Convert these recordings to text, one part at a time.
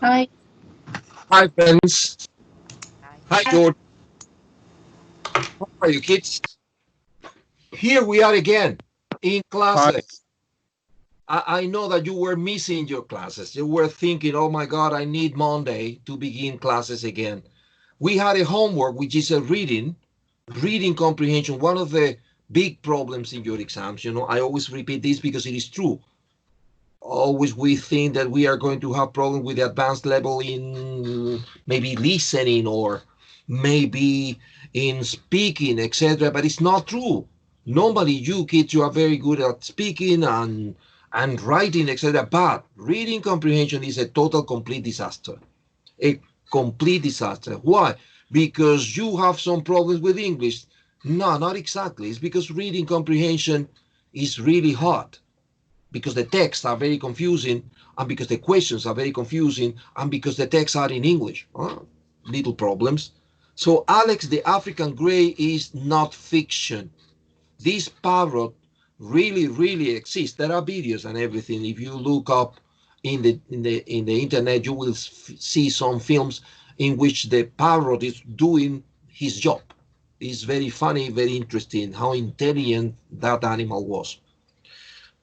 Hi. Hi, friends. Hi, Hi. George. How are you, kids? Here we are again in Hi. classes. I know that you were missing your classes. You were thinking, oh my God, I need Monday to begin classes again. We had a homework, which is a reading comprehension. One of the big problems in your exams. I always repeat this because it is true. Always we think that we are going to have problems with the advanced level in maybe listening or maybe in speaking, etc. But it's not true. Normally, you kids, you are very good at speaking and writing, etc. But reading comprehension is a total complete disaster. A complete disaster. Why? Because you have some problems with English. No, not exactly. It's because reading comprehension is really hard, because the texts are very confusing, and because the questions are very confusing, and because the texts are in English. Little problems. So, Alex, the African Grey is not fiction. This parrot really exists. There are videos and everything. If you look up in the internet, you will see some films in which the parrot is doing his job. It's very funny, very interesting how intelligent that animal was.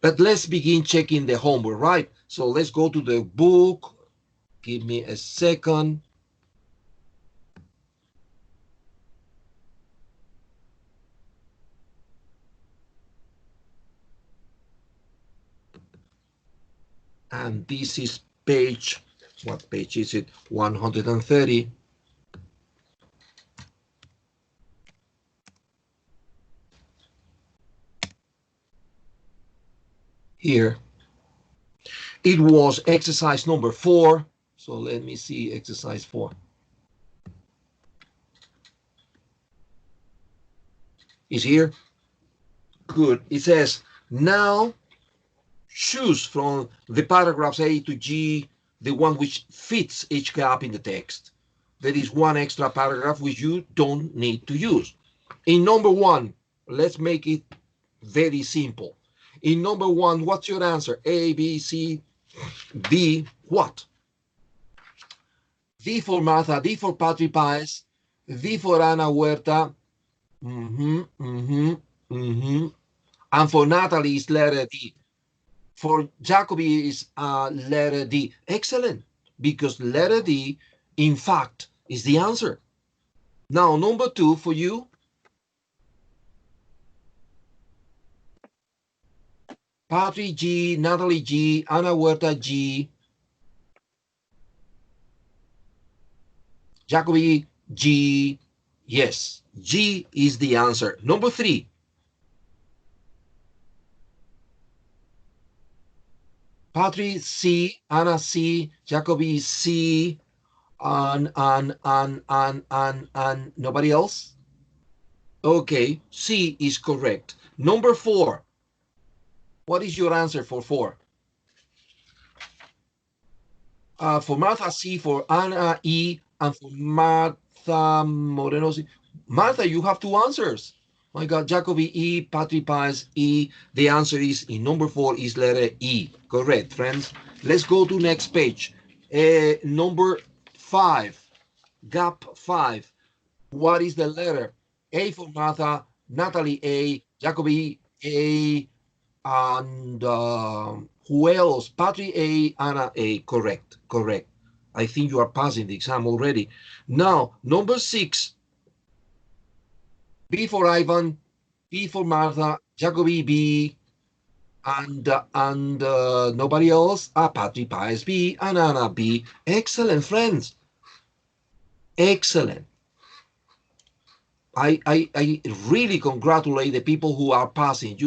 But let's begin checking the homework, right? So let's go to the book. Give me a second. And this is page, what page is it? 130. Here. It was exercise number 4. So let me see exercise 4. Is here? Good. It says, now choose from the paragraphs A to G the one which fits each gap in the text. There is one extra paragraph which you don't need to use. In number 1, let's make it very simple. In number 1, what's your answer? A, B, C, D, what? D for Martha, D for Patrick Paez, D for Ana Huerta, and for Natalie is letter D. For Jacoby is letter D. Excellent, because letter D, in fact, is the answer. Now, number 2 for you, Patrick G, Natalie G, Ana Huerta G, Jacoby G. Yes, G is the answer. Number 3, Patrick C, Ana C, Jacoby C, and nobody else? Okay, C is correct. Number 4, what is your answer for 4? For Martha C, for Ana E, and for Martha Moreno C. Martha, you have 2 answers. My God, Jacoby E, Patrick Paz E. The answer is in number 4 is letter E. Correct, friends. Let's go to next page. Number 5, gap 5. What is the letter? A for Martha, Natalie A, Jacoby A, and who else? Patrick A, Anna A. Correct, correct. I think you are passing the exam already. Now, number 6, B for Ivan, B for Martha, Jacoby B, and nobody else. Patrick Paez B, and Anna B. Excellent, friends. Excellent. I really congratulate the people who are passing.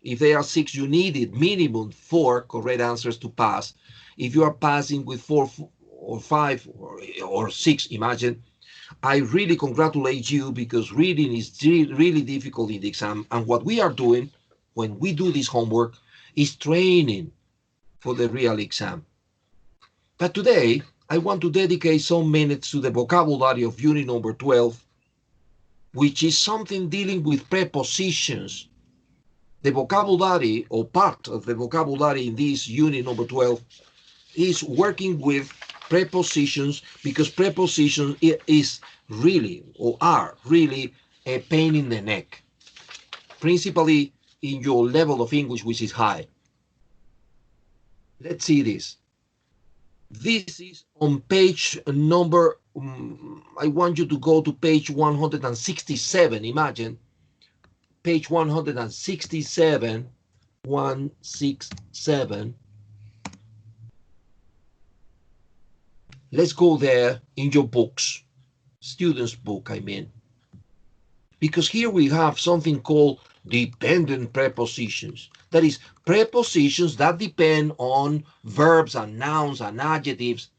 If there are 6, you needed minimum 4 correct answers to pass. If you are passing with 4 or 5 or 6, imagine, I really congratulate you, because reading is really difficult in the exam. And what we are doing when we do this homework is training for the real exam. But today, I want to dedicate some minutes to the vocabulary of unit number 12, which is something dealing with prepositions. The vocabulary, or part of the vocabulary in this unit number 12, is working with prepositions, because prepositions is really, or are really, a pain in the neck, principally in your level of English, which is high. Let's see this. This is on page number, I want you to go to page 167. Imagine page 167, 167. Let's go there in your books, students' book, I mean. Because here we have something called dependent prepositions. That is, prepositions that depend on verbs and nouns and adjectives.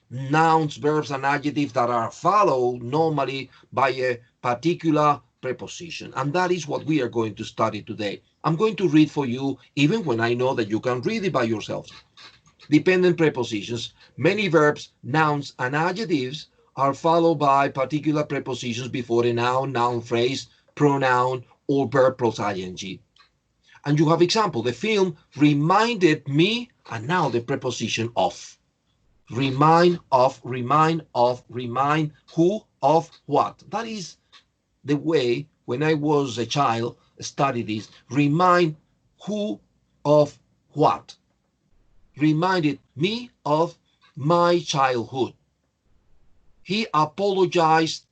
Nouns, verbs, and adjectives that are followed normally by a particular preposition. And that is what we are going to study today. I'm going to read for you, even when I know that you can read it by yourselves. Dependent prepositions. Many verbs, nouns, and adjectives are followed by particular prepositions before a noun, noun phrase, pronoun, or verb plus ing. And you have example. The film reminded me, and now the preposition of. Remind of, remind of, remind who of what. That is the way, when I was a child, studied this. Remind who of what. Reminded me of my childhood. He apologized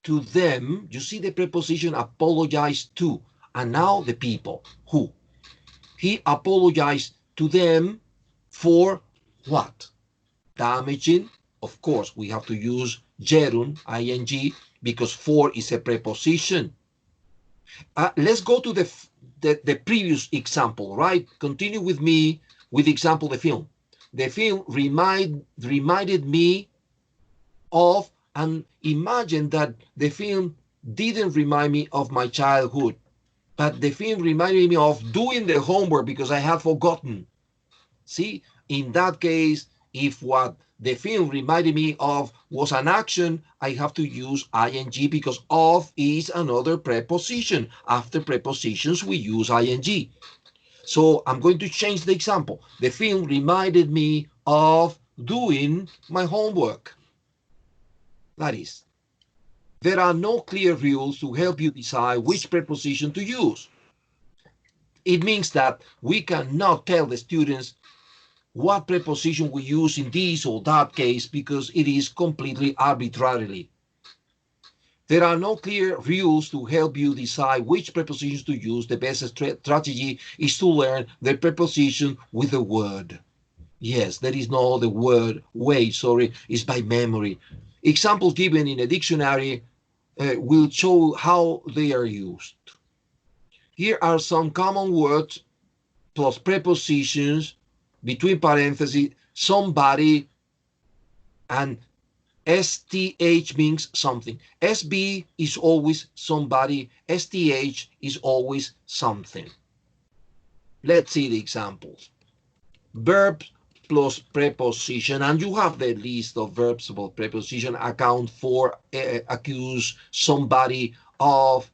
to them. You see the preposition apologized to, and now the people. Who? He apologized to them for what? Damaging. Of course, we have to use gerund, ing, because for is a preposition. Let's go to the previous example, right? Continue with me with the example, the film. The film reminded me of, and imagine that the film didn't remind me of my childhood, but the film reminded me of doing the homework because I had forgotten. See, in that case, if what the film reminded me of was an action, I have to use ing because of is another preposition. After prepositions, we use ing. So I'm going to change the example. The film reminded me of doing my homework. That is, there are no clear rules to help you decide which preposition to use. It means that we cannot tell the students what preposition we use in this or that case because it is completely arbitrarily. There are no clear rules to help you decide which prepositions to use. The best strategy is to learn the preposition with a word. Yes, there is no other way, it's by memory. Examples given in a dictionary will show how they are used. Here are some common words plus prepositions between parentheses, somebody, and STH means something. SB is always somebody. STH is always something. Let's see the examples. Verbs plus preposition, and you have the list of verbs plus preposition. Account for, accuse somebody of,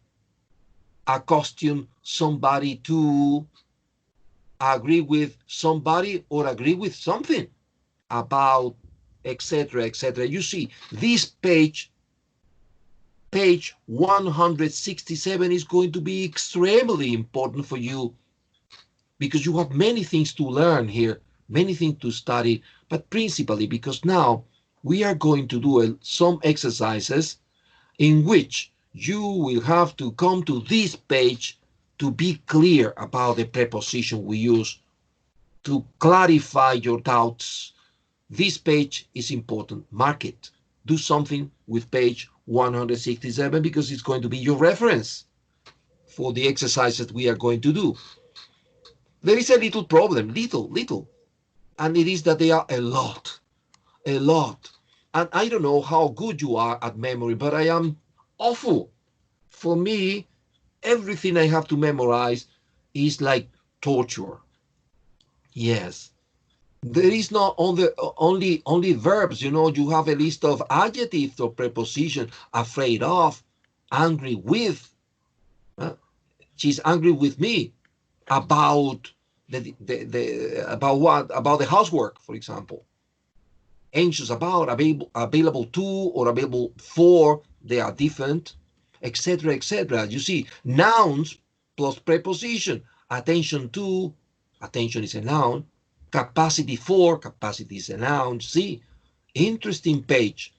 accustom somebody to, agree with somebody or agree with something, about, etc., etc. You see, this page 167 is going to be extremely important for you because you have many things to learn here, many things to study, but principally because now we are going to do some exercises in which you will have to come to this page to be clear about the preposition we use, to clarify your doubts. This page is important. Mark it. Do something with page 167 because it's going to be your reference for the exercises we are going to do. There is a little problem, little, and it is that they are a lot. And I don't know how good you are at memory, but I am awful. For me, everything I have to memorize is like torture. Yes. There is not only verbs, you have a list of adjectives or preposition, afraid of, angry with, she's angry with me, about about what? About the housework, for example. anxious about, available to, or available for, they are different, etc., etc. You see, nouns plus preposition, attention to, attention is a noun, capacity for, capacity is a noun. See, interesting page.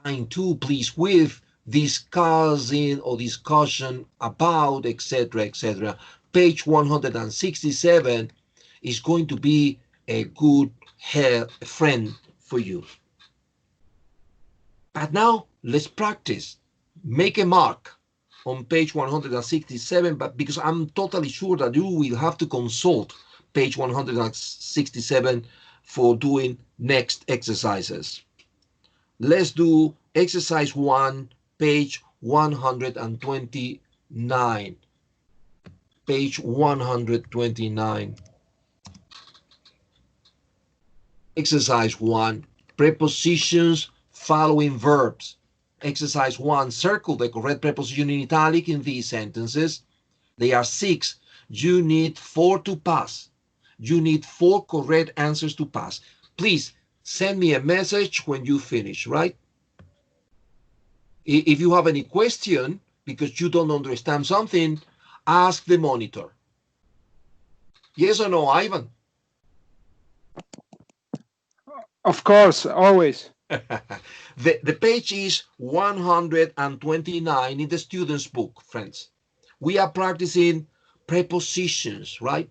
Time to, please, with, discussing or discussion about, etc., etc. Page 167 is going to be a good friend for you. But now let's practice. Make a mark on page 167, but because I'm totally sure that you will have to consult page 167 for doing next exercises. Let's do exercise 1, page 129. Page 129. Exercise 1, prepositions following verbs. Exercise 1, circle the correct preposition in italic in these sentences. They are 6. You need 4 to pass. You need 4 correct answers to pass. Please send me a message when you finish, right? If you have any question because you don't understand something, ask the monitor. Yes or no, Ivan? Of course, always. The page is 129 in the student's book, friends. We are practicing prepositions, right?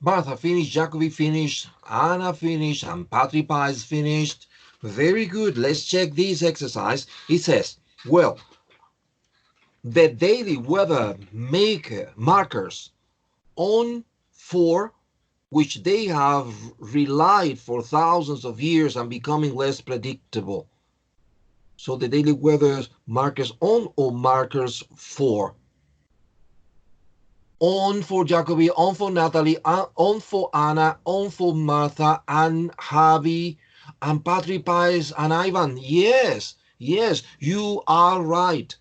Martha finished, Jacobi finished, Anna finished, and Patrick is finished. Very good. Let's check this exercise. It says, well, the daily weather markers on for which they have relied for thousands of years and becoming less predictable. So the daily weather markers on or markers for? On for Jacobi, on for Natalie, on for Anna, on for Martha, and Javi, and Patrick Paez, and Ivan. Yes, yes, you are right.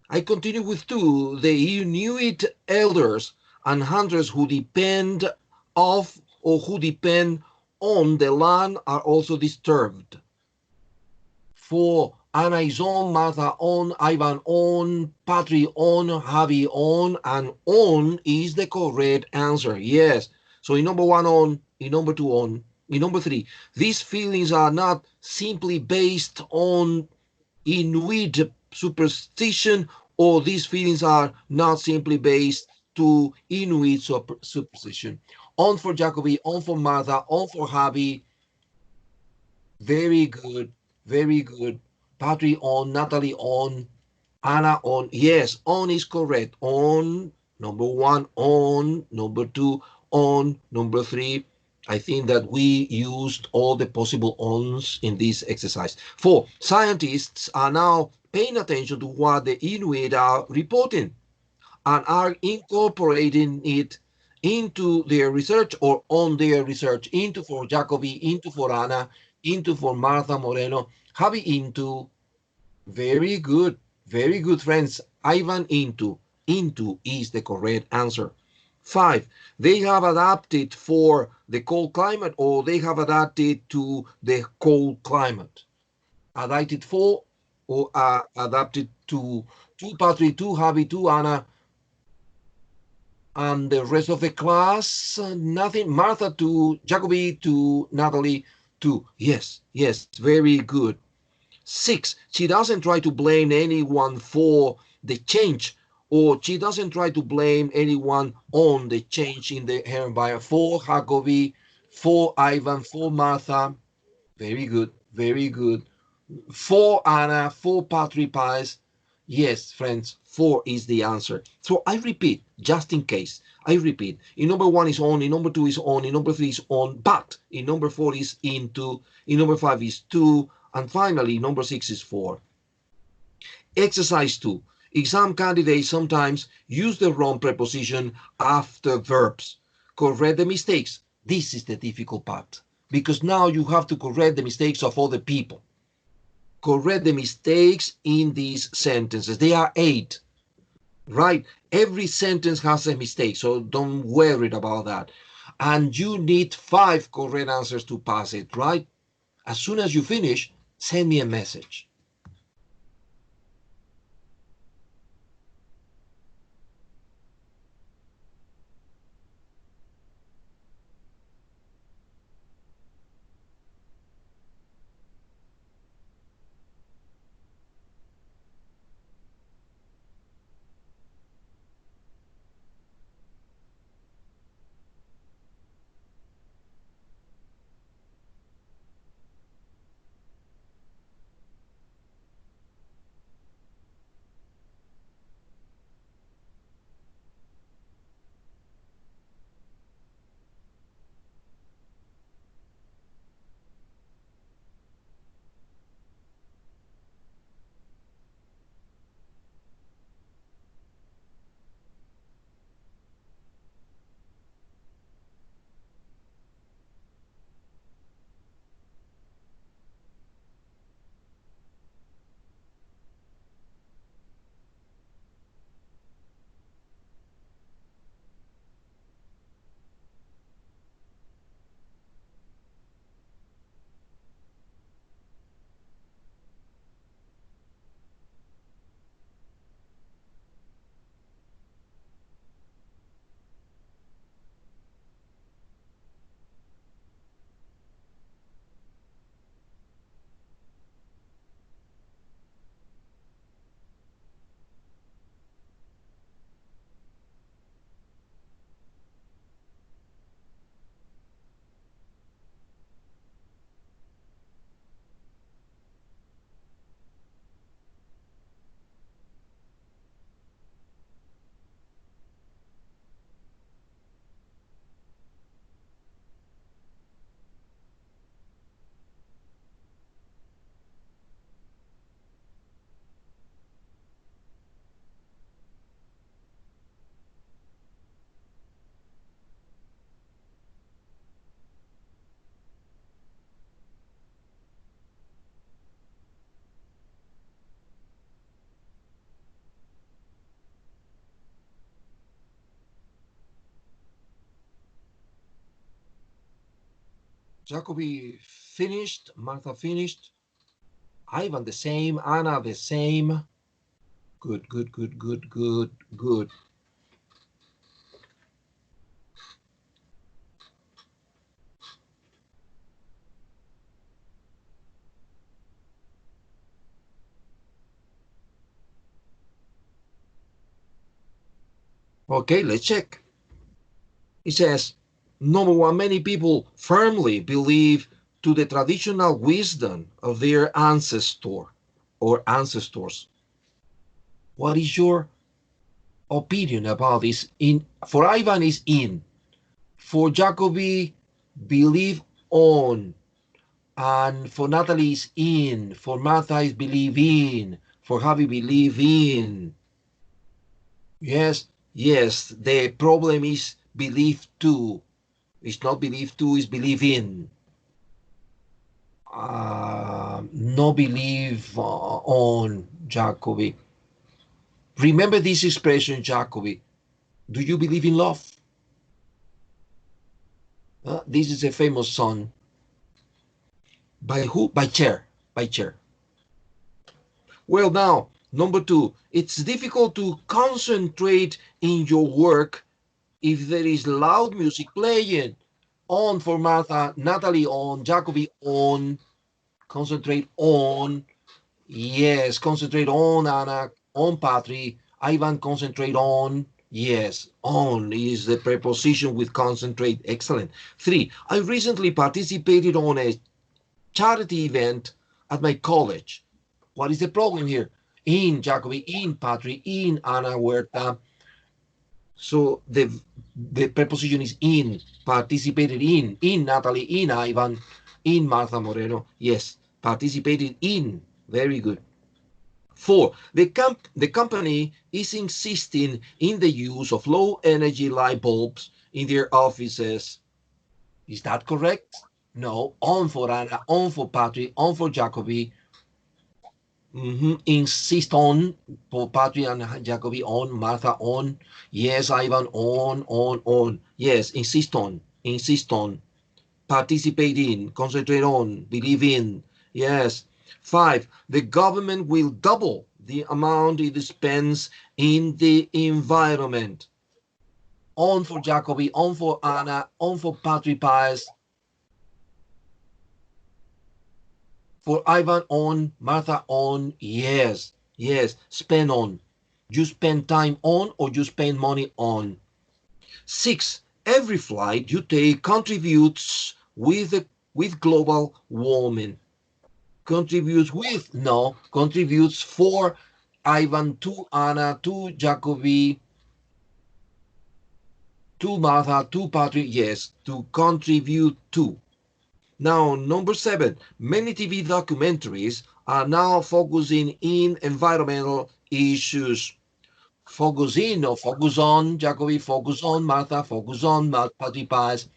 I continue with 2. The Inuit elders and hunters who depend of or who depend on the land are also disturbed. For Anna is on, Martha on, Ivan on, Patri on, Javi on, and on is the correct answer. Yes. So in number 1 on, in number 2 on, in number 3, these feelings are not simply based on Inuit superstition, or these feelings are not simply based to Inuit superstition. On for Jacobi, on for Martha, on for Javi. Very good, very good. Patri on, Natalie on, Anna on. Yes, on is correct. On, number 1, on, number 2, on, number 3. I think that we used all the possible ons in this exercise. 4, scientists are now paying attention to what the Inuit are reporting and are incorporating it into their research or on their research, into for Jacobi, into for Anna, into for Martha Moreno, Javi into. Very good, friends. Ivan into is the correct answer. 5, they have adapted for the cold climate, or they have adapted to the cold climate. Adapted for or adapted to Patrick, to Javi, to Anna, and the rest of the class, nothing. Martha to Jacobi to Natalie to. Yes, very good. 6, she doesn't try to blame anyone for the change, or she doesn't try to blame anyone on the change in the environment. For Jacobi, for Ivan, for Martha. Very good, very good. For Anna, for Patrick Pies. Yes, friends, 4 is the answer. So I repeat, just in case, I repeat. In number 1 is on, in number 2 is on, in number 3 is on, but in number 4 is into, in number 5 is to, and finally, number 6 is for. Exercise 2. Exam candidates sometimes use the wrong preposition after verbs. Correct the mistakes. This is the difficult part, because now you have to correct the mistakes of other people. Correct the mistakes in these sentences. They are 8, right? Every sentence has a mistake, so don't worry about that. And you need 5 correct answers to pass it, right? As soon as you finish, send me a message. Jacobi finished. Martha finished. Ivan the same. Anna the same. Good, good, good, good, good, good. Okay, let's check. It says, number one, many people firmly believe to the traditional wisdom of their ancestor or ancestors. What is your opinion about this? For Ivan is in. For Jacobi, believe on. And for Natalie is in. For Martha is believe in. For Javi, believe in. Yes, yes. The problem is believe to. It's not believe to, it's believe in. No believe on, Jacobi. Remember this expression, Jacobi. Do you believe in love? This is a famous song. By who? By Cher. By Cher. Well, now, number two, it's difficult to concentrate in your work if there is loud music playing. On for Martha, Natalie on, Jacobi on, concentrate on. Yes, concentrate on, Anna, on Patri. Ivan, concentrate on. Yes, on is the preposition with concentrate. Excellent. Three, I recently participated on a charity event at my college. What is the problem here? In Jacobi, in Patri, in Ana Huerta. So the preposition is in, participated in Natalie, in Ivan, in Martha Moreno. Yes, participated in. Very good. Four, the company is insisting in the use of low energy light bulbs in their offices. Is that correct? No. On for Anna, on for Patrick, on for Jacobi. Insist on for Patrick and Jacobi on, Martha on. Yes, Ivan on. Yes, insist on, participate in, concentrate on, believe in. Yes. Five, the government will double the amount it spends in the environment. On for Jacobi, on for Anna, on for Patrick Paez. For Ivan on, Martha on, yes, spend on. You spend time on or you spend money on. Six, every flight you take contributes with global warming. Contributes with, no, contributes for Ivan, to Anna, to Jacobi, to Martha, to Patrick, yes, to contribute to. Now, number seven, many TV documentaries are now focusing in environmental issues. Focus in or focus on, Jacobi, focus on, Martha, focus on, Patrick Paez,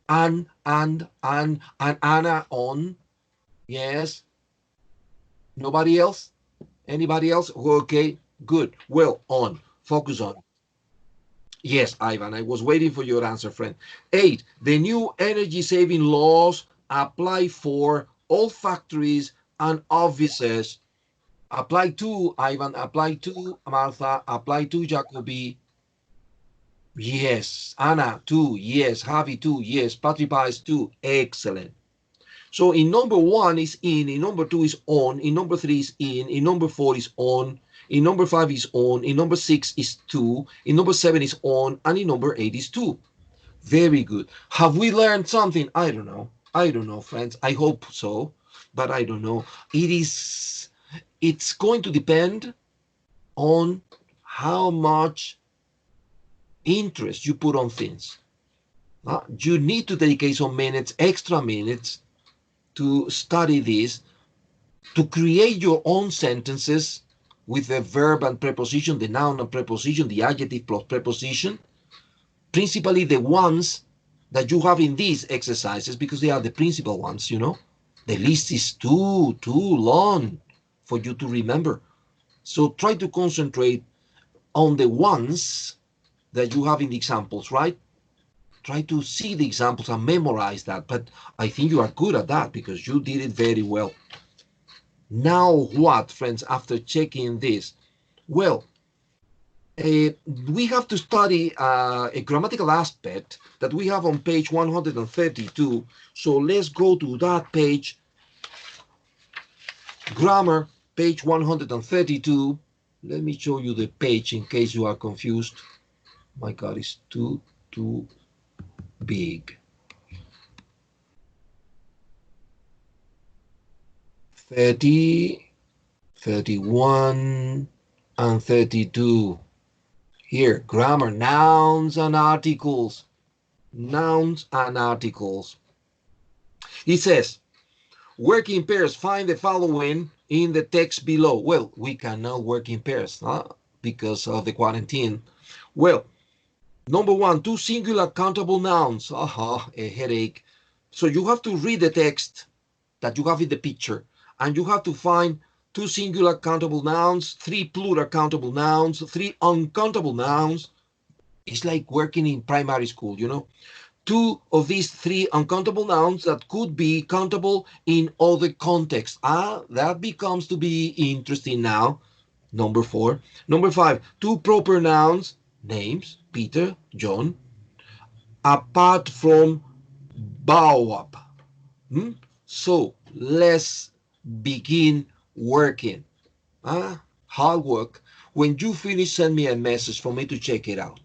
and Anna on, yes. Nobody else? Anybody else? Okay, good. Well, on, focus on. Yes, Ivan, I was waiting for your answer, friend. Eight, the new energy saving laws apply for all factories and offices. Apply to, Ivan, apply to, Martha, apply to, Jacobi. Yes, Anna, too. Yes, Javi, too. Yes, Patrick Paez, too. Excellent. So in number one is in number two is on, in number three is in number four is on, in number five is on, in number six is to, in number seven is on, and in number eight is to. Very good. Have we learned something? I don't know. I don't know, friends. I hope so, but I don't know. It's going to depend on how much interest you put on things. You need to dedicate some minutes, extra minutes, to study this, to create your own sentences with the verb and preposition, the noun and preposition, the adjective plus preposition, principally the ones that you have in these exercises, because they are the principal ones, you know. The list is too long for you to remember. So try to concentrate on the ones that you have in the examples, right? Try to see the examples and memorize that. But I think you are good at that because you did it very well. Now what, friends, after checking this? Well, we have to study a grammatical aspect that we have on page 132. So let's go to that page. Grammar, page 132. Let me show you the page in case you are confused. My God, it's too big. 30, 31, and 32. Here, grammar, nouns and articles. Nouns and articles. It says, work in pairs. Find the following in the text below. Well, we cannot work in pairs because of the quarantine. Well, number one, two singular countable nouns. A headache. So you have to read the text that you have in the picture, and you have to find two singular countable nouns, three plural countable nouns, three uncountable nouns. It's like working in primary school, you know. Two of these three uncountable nouns that could be countable in other contexts. That becomes to be interesting now. Number four. Number five, two proper nouns, names, Peter, John, apart from baobab. So let's begin working. Hard work. When you finish, send me a message for me to check it out.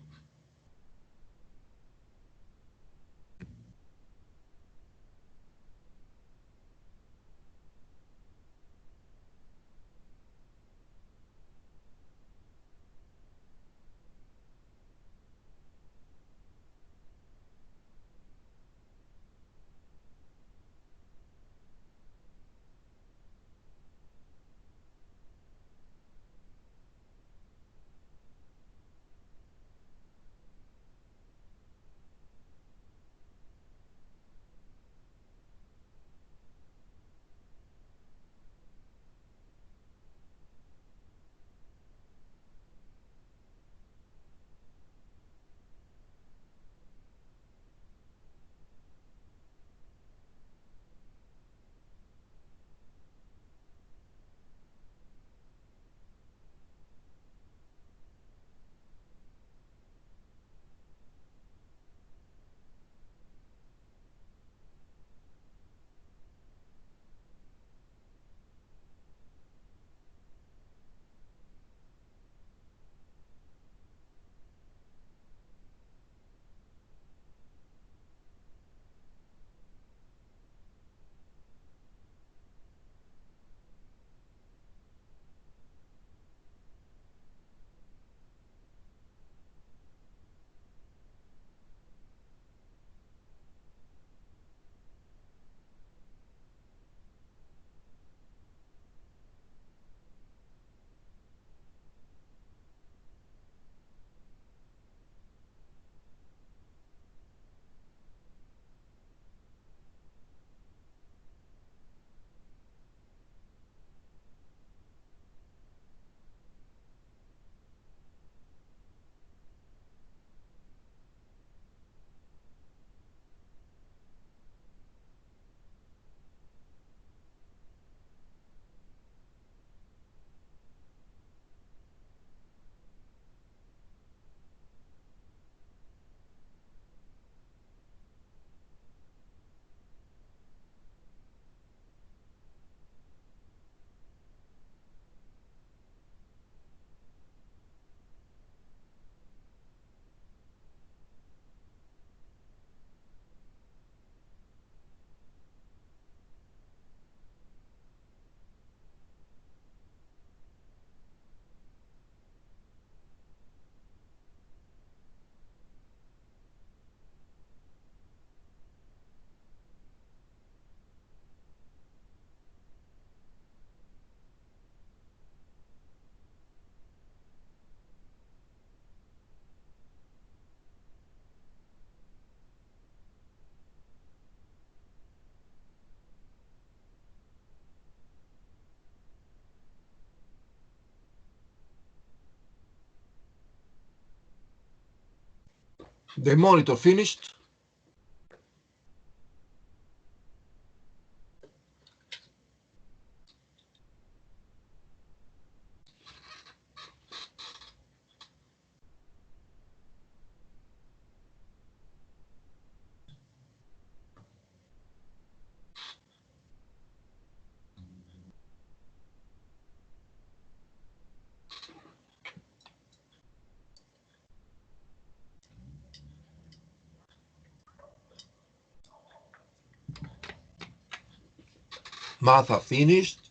The monitor finished. Martha finished?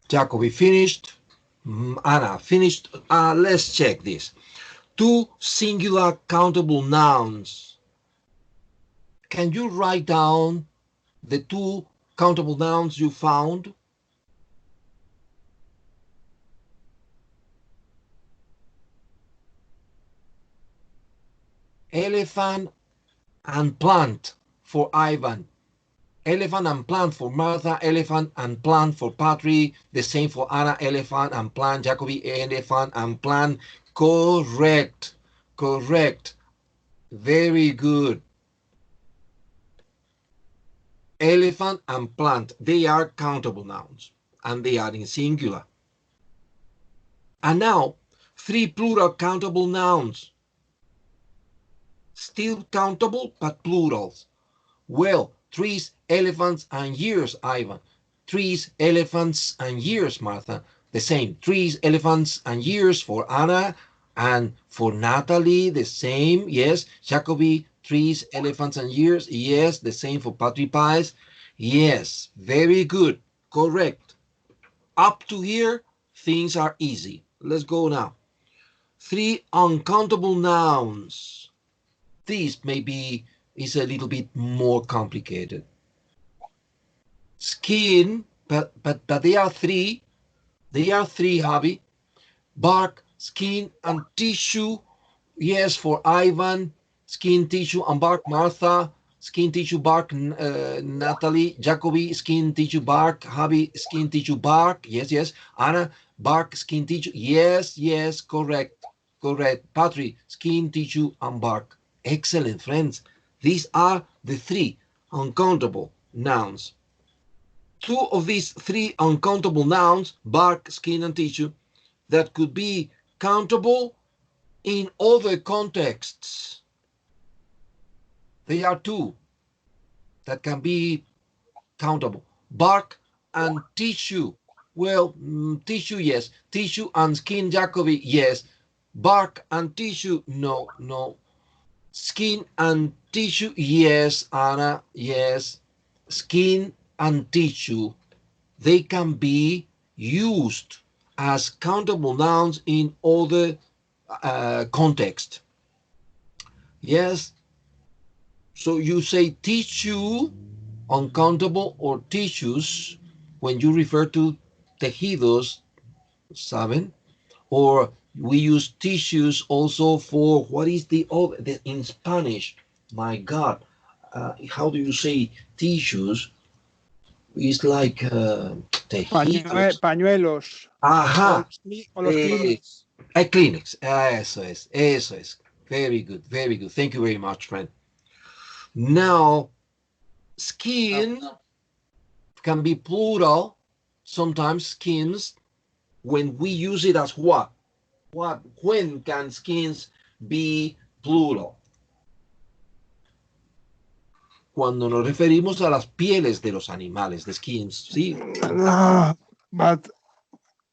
Jacobi finished. Anna finished. Let's check this. 2 singular countable nouns. Can you write down the 2 countable nouns you found? Elephant and plant for Ivan. Elephant and plant for Martha. Elephant and plant for Patrick. The same for Anna. Elephant and plant. Jacobi, elephant and plant. Correct. Correct. Very good. Elephant and plant, they are countable nouns, and they are in singular. And now, 3 plural countable nouns. Still countable, but plurals. Well, trees, elephants, and years, Ivan. Trees, elephants, and years, Martha. The same. Trees, elephants, and years for Anna. And for Natalie, the same. Yes. Jacobi, trees, elephants, and years. Yes. The same for Patrick Pies. Yes. Very good. Correct. Up to here, things are easy. Let's go now. 3 uncountable nouns. This maybe is a little bit more complicated. Skin, but they are 3. They are 3, Javi. Bark, skin, and tissue. Yes, for Ivan. Skin, tissue, and bark, Martha. Skin, tissue, bark, Natalie. Jacobi, skin, tissue, bark. Javi, skin, tissue, bark. Yes, yes. Anna, bark, skin, tissue. Yes, yes, correct. Correct. Patrick, skin, tissue, and bark. Excellent, friends. These are the 3 uncountable nouns. 2 of these 3 uncountable nouns, bark, skin, and tissue, that could be countable in other contexts. They are 2 that can be countable. Bark and tissue. Well, tissue, yes. Tissue and skin, Jacobi, yes. Bark and tissue, no, no. Skin and tissue, yes, Anna, yes. Skin and tissue, they can be used as countable nouns in other context. Yes. So you say tissue, uncountable, or tissues when you refer to tejidos, ¿saben? Or we use tissues also for, what is the other, in Spanish? My God, how do you say tissues? It's like tejidos. Pañuelos. Ajá. O los clips. Kleenex. Eso es, eso es. Very good, very good. Thank you very much, friend. Now, skin can be plural, sometimes skins, when we use it as what? When can skins be plural? Cuando nos referimos a las pieles de los animales, the skins, ¿sí? But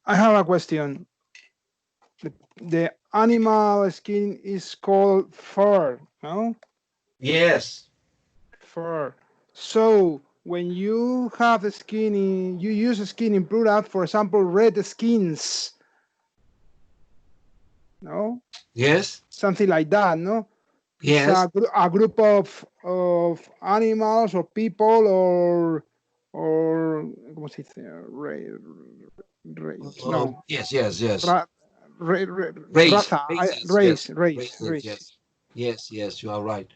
I have a question. The animal skin is called fur, no? Yes. Fur. So when you have the skin, you use a skin in plural, for example, red skins, no? Yes. Something like that, no? Yes. It's a group of animals or people or ¿cómo se dice? No. Yes, yes, yes. Ra, Race, raza, races, yes, race, races, race. yes, yes, yes. You are right.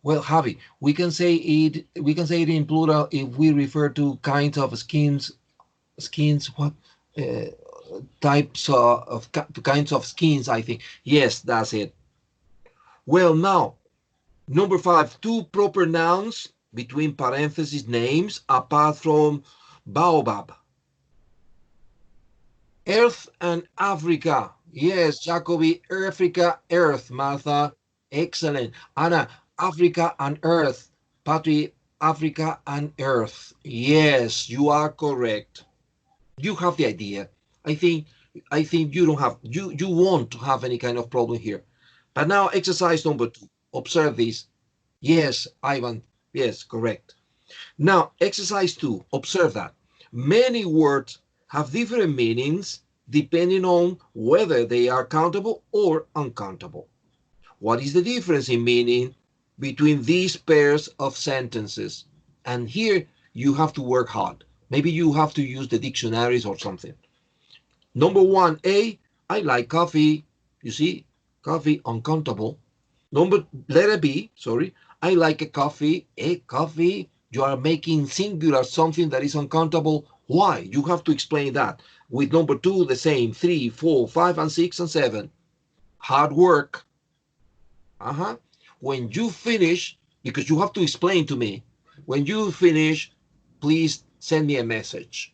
Well, Javi, we can say it. We can say it in plural if we refer to kinds of skins. Skins. What? Uh, Types of kinds of skins. I think. Yes, that's it. Well, now number 5. Two proper nouns between parentheses names apart from baobab. Earth and Africa. Yes, Jacoby, Africa, Earth, Martha. Excellent. Anna, Africa and Earth. Patty, Africa and Earth. Yes, you are correct. You have the idea. I think you don't have you won't have any kind of problem here. But now exercise number 2. Observe this. Yes, Ivan. Yes, correct. Now, exercise 2, observe that. Many words have different meanings depending on whether they are countable or uncountable. What is the difference in meaning between these pairs of sentences? And here you have to work hard. Maybe you have to use the dictionaries or something. Number 1A, I like coffee. You see, coffee, uncountable. Letter B, sorry, I like a coffee. A coffee, you are making singular something that is uncountable. Why? You have to explain that. With number 2, the same. 3, 4, 5, and 6, and 7. Hard work. When you finish, because you have to explain to me, when you finish, please send me a message.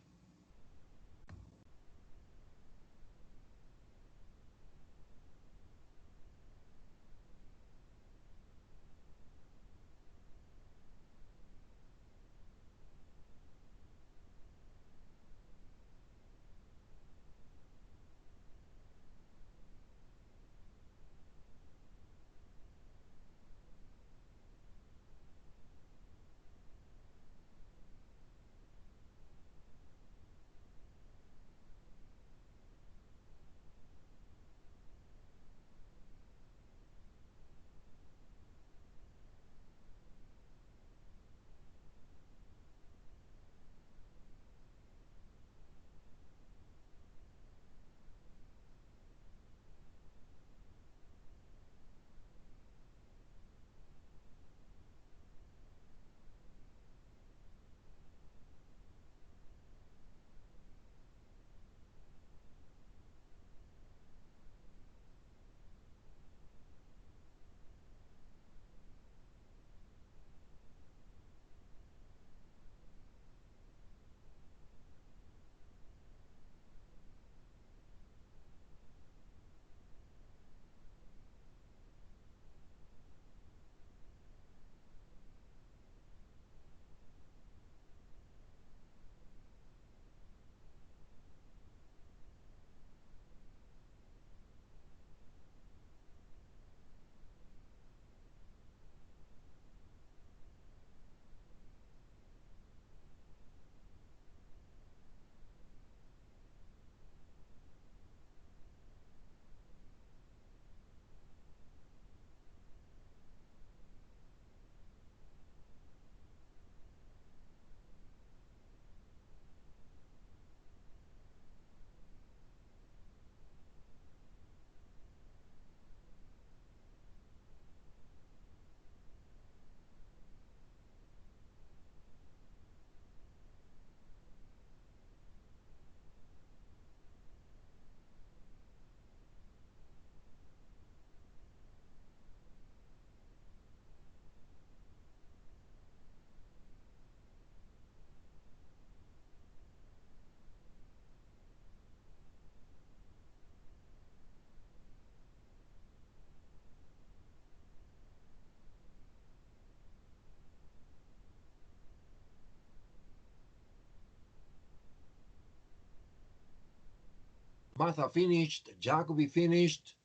Martha finished. Jacoby finished.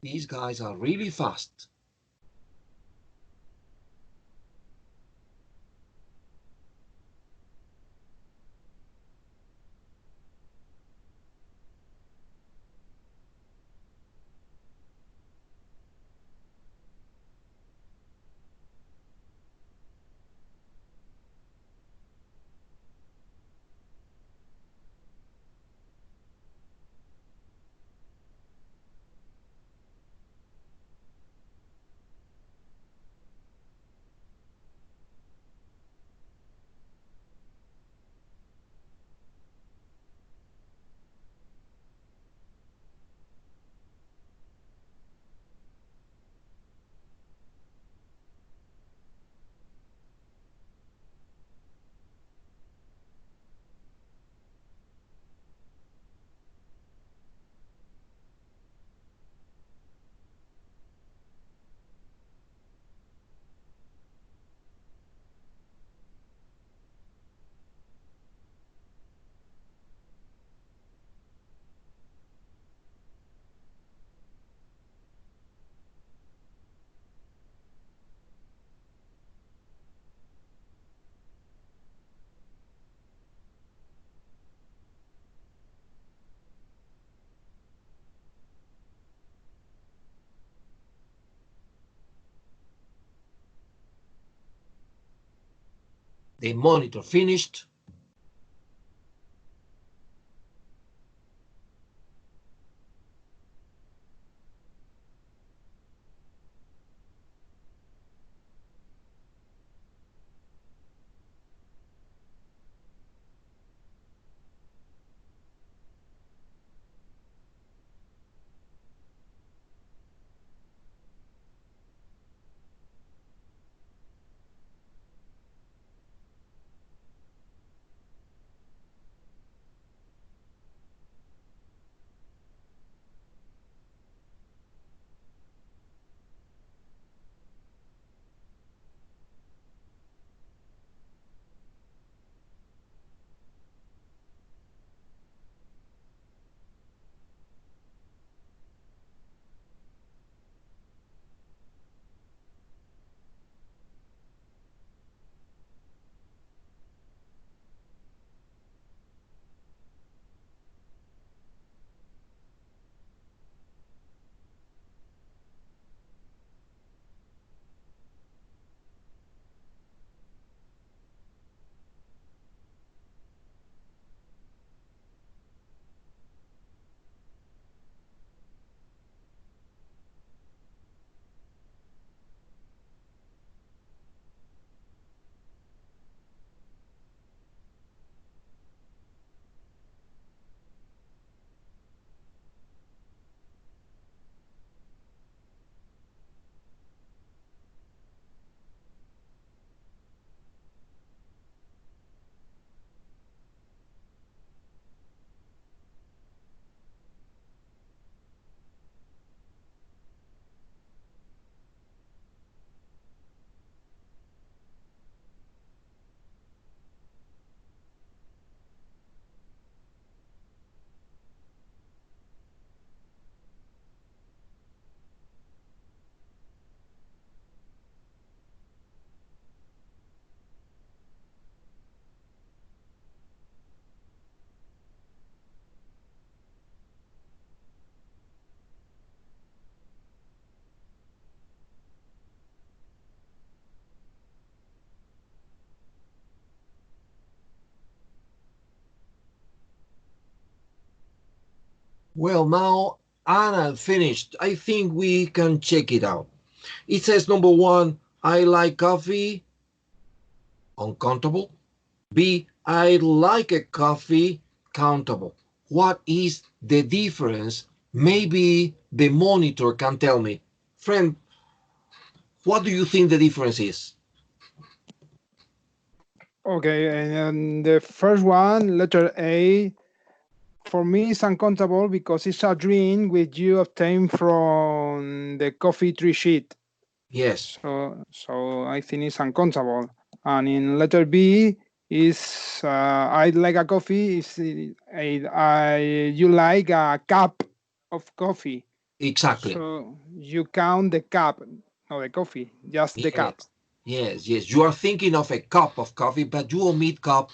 These guys are really fast. The monitor finished. Well, now Anna finished. I think we can check it out. It says number 1, I like coffee. Uncountable. B, I like a coffee. Countable. What is the difference? Maybe the monitor can tell me. Friend, what do you think the difference is? Okay, and the first one, letter A, for me is uncountable because it's a drink which you obtain from the coffee tree sheet. Yes. So I think it's uncountable. And in letter B, is I like a coffee. Is you like a cup of coffee. Exactly. So you count the cup, not the coffee, just the cup. Yes, yes. You are thinking of a cup of coffee, but you omit cup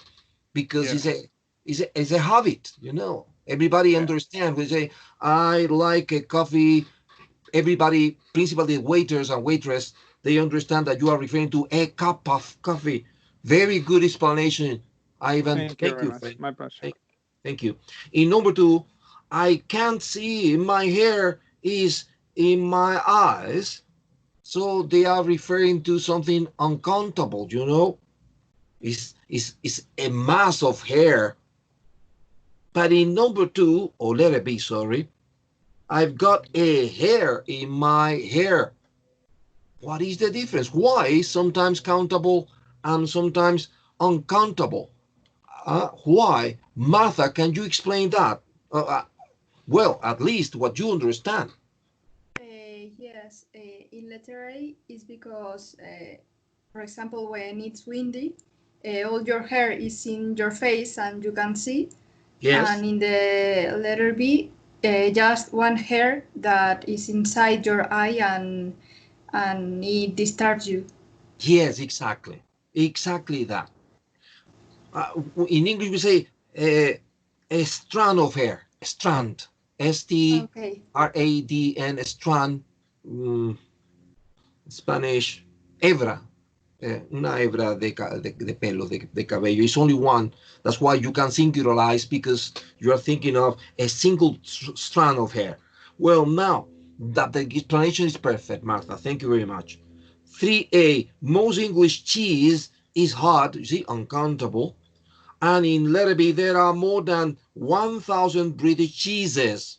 because Yeah. it's a habit, you know. Everybody Yeah. understands. We say, I like a coffee. Everybody, principally waiters and waitress, they understand that you are referring to a cup of coffee. Very good explanation, Ivan. Thank you Thank very you, much. friend. My pleasure. Thank you. In number two, I can't see. My hair is in my eyes. So they are referring to something uncountable, you know? It's a mass of hair. But in number two, or letter B, sorry, I've got a hair in my hair. What is the difference? Why sometimes countable and sometimes uncountable? Why? Martha, can you explain that? Well, at least what you understand. Yes, in letter A is because, for example, when it's windy, all your hair is in your face and you can see. Yes. And in the letter B, just one hair that is inside your eye and it disturbs you. Yes, exactly. Exactly that. In English, we say a strand of hair. A strand. Okay. Stradn, strand. Spanish, hebra. Una hebra de pelo, de cabello. It's only one. That's why you can singularize, because you are thinking of a single strand of hair. Well, now that the explanation is perfect, Martha, thank you very much. 3A, most English cheese is hard, you see, uncountable. And in letter B, there are more than 1,000 British cheeses,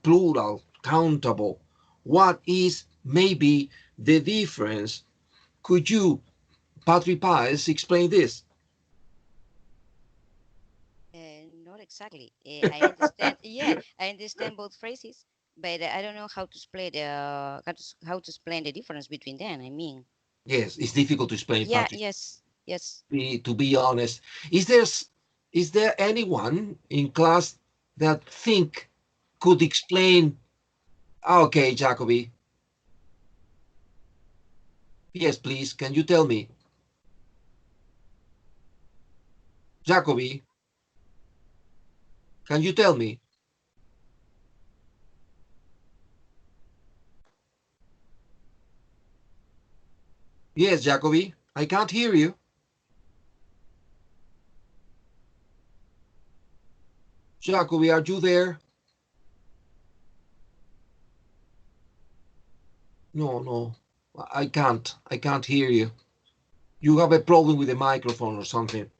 plural, countable. What is maybe the difference? Could you, Patrick Pies, explain this? Not exactly. I understand. Yeah, I understand both phrases, but I don't know how to explain how to explain the difference between them. I mean, Yes, it's difficult to explain, yeah, Patrick. yes, yes. To be honest, is there anyone in class that think could explain? Okay, Jacoby. Yes, please. Can you tell me, Jacoby? Can you tell me? Yes, Jacoby. I can't hear you. Jacoby, are you there? No, no. I can't. I can't hear you. You have a problem with the microphone or something.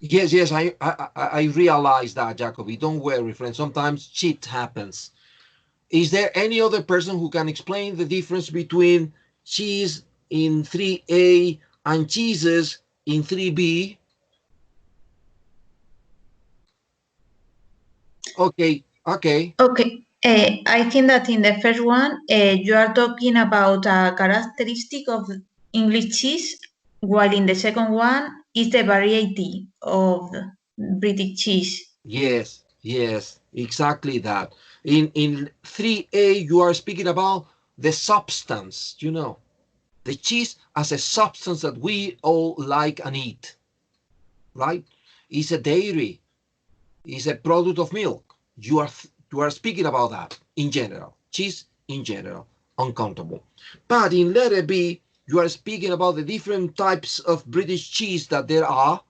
Yes, yes, I realize that, Jacoby. Don't worry, friend. Sometimes shit happens. Is there any other person who can explain the difference between cheese in 3A and cheeses in 3B? Okay, okay. Okay, I think that in the first one, you are talking about a characteristic of English cheese, while in the second one is the variety of British cheese. Yes, yes, exactly that. In 3A, you are speaking about the substance, you know, the cheese as a substance that we all like and eat, right? It's a dairy, it's a product of milk. You are speaking about that in general, cheese in general, uncountable. But in letter B, you are speaking about the different types of British cheese that there are.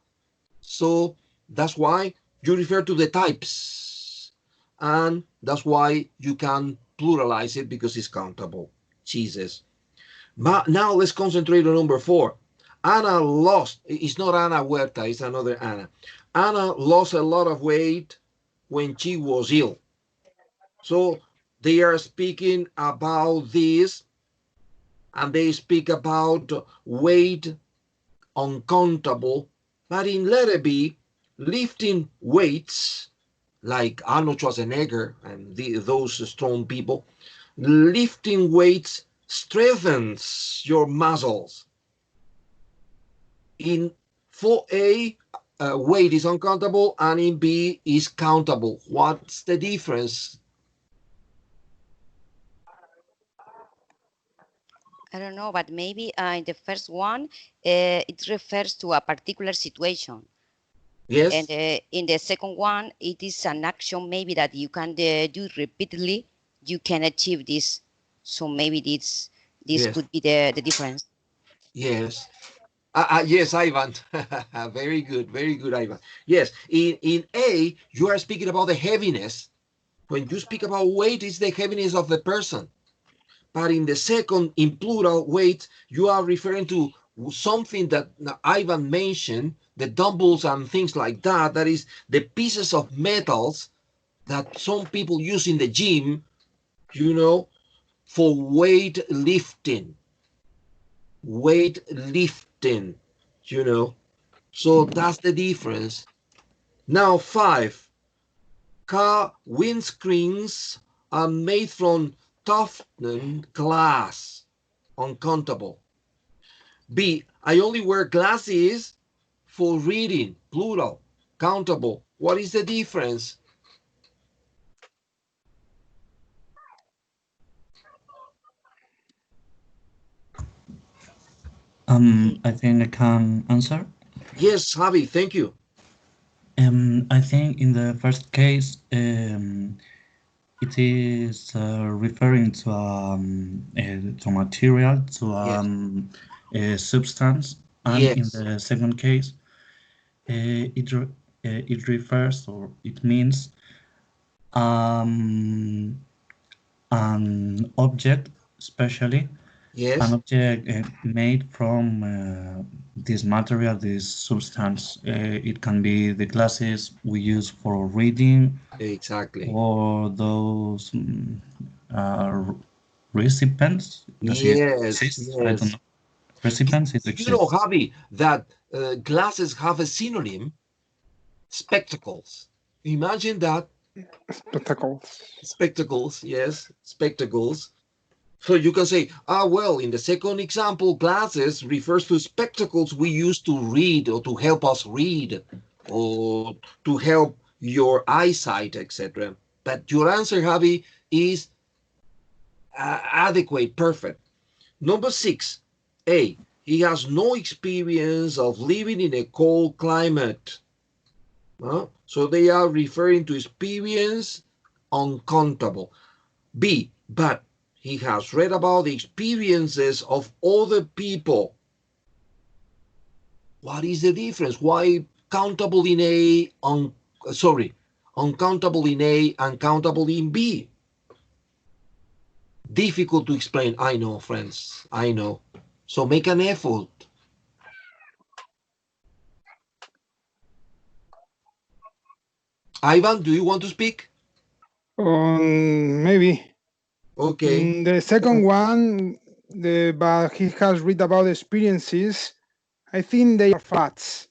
So that's why you refer to the types. And that's why you can pluralize it, because it's countable. Cheeses. Now let's concentrate on number 4. Anna lost, it's not Anna Huerta, it's another Anna. Anna lost a lot of weight when she was ill. So they are speaking about this, and they speak about weight uncountable. But in letter B, lifting weights, like Arnold Schwarzenegger and those strong people, lifting weights strengthens your muscles. In 4A, weight is uncountable, and in B is countable. What's the difference? I don't know, but maybe in the first one, it refers to a particular situation. Yes. And in the second one, it is an action maybe that you can do repeatedly. You can achieve this. So maybe this Yes. could be the difference. Yes. Yes, Ivan. Very good, Ivan. Yes, in A, you are speaking about the heaviness. When you speak about weight, it's the heaviness of the person. But in the second, in plural, weight, you are referring to something that Ivan mentioned, the dumbbells and things like that. That is the pieces of metals that some people use in the gym, you know, for weight lifting. Weight lifting, you know. So that's the difference. Now 5. Car windscreens are made from toughened glass. Uncountable. B. I only wear glasses for reading. Plural. Countable. What is the difference? I think I can answer. Yes, Javi, thank you. I think in the first case, it is referring to material, to a substance, and Yes. in the second case, it refers, or it means an object, especially Yes. an object made from this material, this substance. It can be the glasses we use for reading, Exactly. or those recipients. Yes. I don't know. Recipients, it exists. You know, Javi, that glasses have a synonym, spectacles. Imagine that. Spectacles. Spectacles, yes, spectacles. So you can say, well, in the second example, glasses refers to spectacles we use to read or to help us read or to help your eyesight, etc. But your answer, Javi, is adequate, perfect. Number 6, A. He has no experience of living in a cold climate. So they are referring to experience, uncountable. B. But he has read about the experiences of other people. What is the difference? Why countable in A, uncountable in A and countable in B? Difficult to explain. I know, friends. I know. So make an effort. Ivan, do you want to speak? Maybe. Okay. The second one, but he has read about experiences. I think they are facts.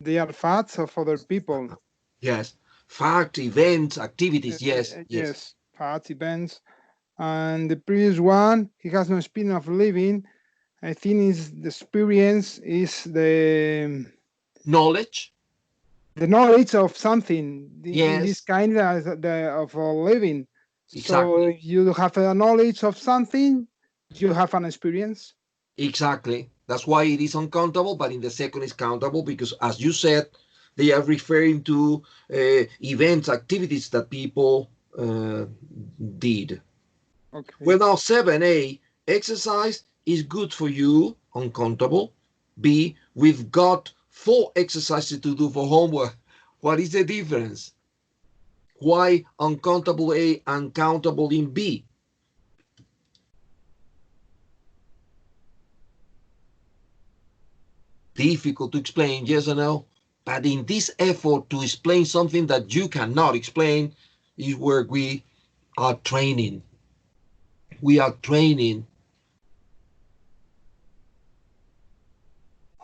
They are facts of other people. Yes. Fact, events, activities. Yes. Yes, facts, events. And the previous one, he has no experience of living. I think is the experience is the Knowledge. The knowledge of something Yes. in this kind of living. Exactly. So if you have a knowledge of something, you have an experience. Exactly. That's why it is uncountable, but in the second is countable because, as you said, they are referring to events, activities that people did. Okay. Well, now 7A, exercise is good for you, uncountable. B, we've got 4 exercises to do for homework. What is the difference? Why uncountable A and countable in B? Difficult to explain, yes or no? But in this effort to explain something that you cannot explain is where we are training. We are training.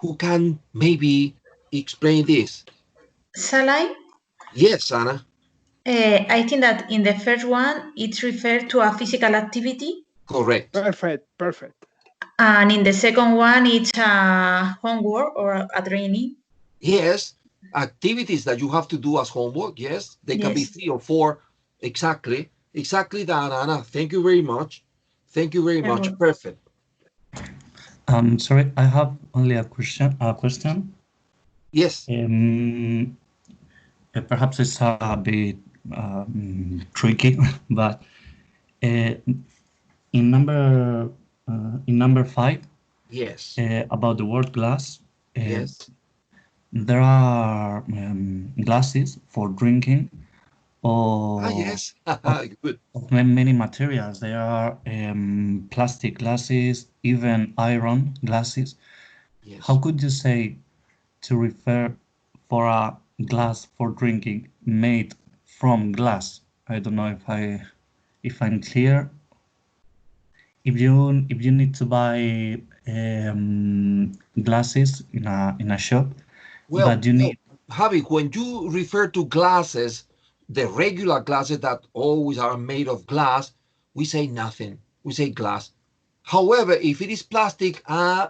Who can maybe explain this? Shall I? Yes, Anna. I think that in the first one, it's referred to a physical activity. Correct. Perfect. And in the second one, it's a homework or a training. Yes, activities that you have to do as homework. Yes, they can be 3 or 4. Exactly that, Anna. Thank you very much. Perfect. Sorry, I have only a question. Yes. Perhaps it's a bit tricky, but in number 5, Yes. about the word glass, Yes. there are glasses for drinking, Yes. Good. of many materials. There are plastic glasses, even iron glasses. Yes. How could you say to refer for a glass for drinking made from glass? I don't know if I'm clear. If you need to buy glasses in a shop, Well, but you need Javi, when you refer to glasses, the regular glasses that always are made of glass, we say nothing. We say glass. However, if it is plastic,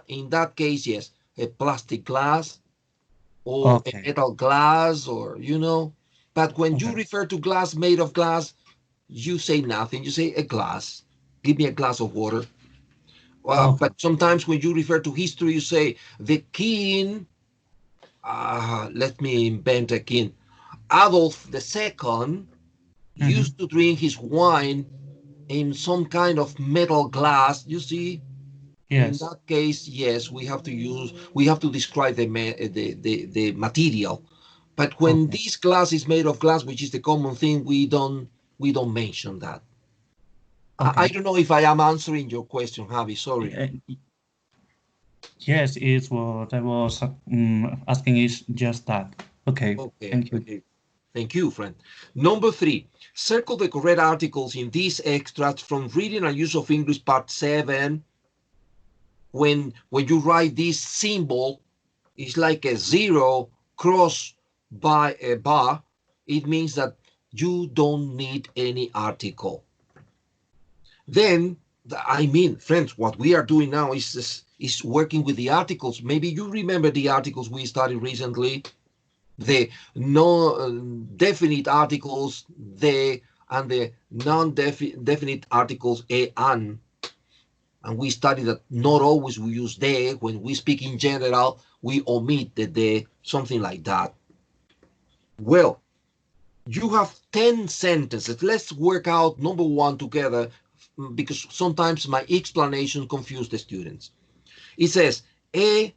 in that case, yes, a plastic glass or a okay, metal glass, or But when you okay, refer to glass made of glass, you say nothing. You say a glass. Give me a glass of water. okay. But sometimes when you refer to history, you say the king. Let me invent a king. Adolf II used to drink his wine in some kind of metal glass. You see, in Yes. that case, yes, we have to describe the material. But when Okay. this glass is made of glass, which is the common thing, we don't mention that. I Okay. don't know if I am answering your question, Javi. Sorry. Yes, it's what I was asking is just that. Okay. Okay. Thank you. Okay. Thank you, friend. Number 3, circle the correct articles in these extracts from Reading and Use of English Part 7. When you write this symbol, it's like a 0 crossed by a bar. It means that you don't need any article. Then, friends, what we are doing now is working with the articles. Maybe you remember the articles we studied recently, the non-definite articles, the, and the non-definite articles, a, and we studied that not always we use they. When we speak in general, we omit the they, something like that. Well, you have 10 sentences. Let's work out number 1 together, because sometimes my explanation confuse the students. It says, a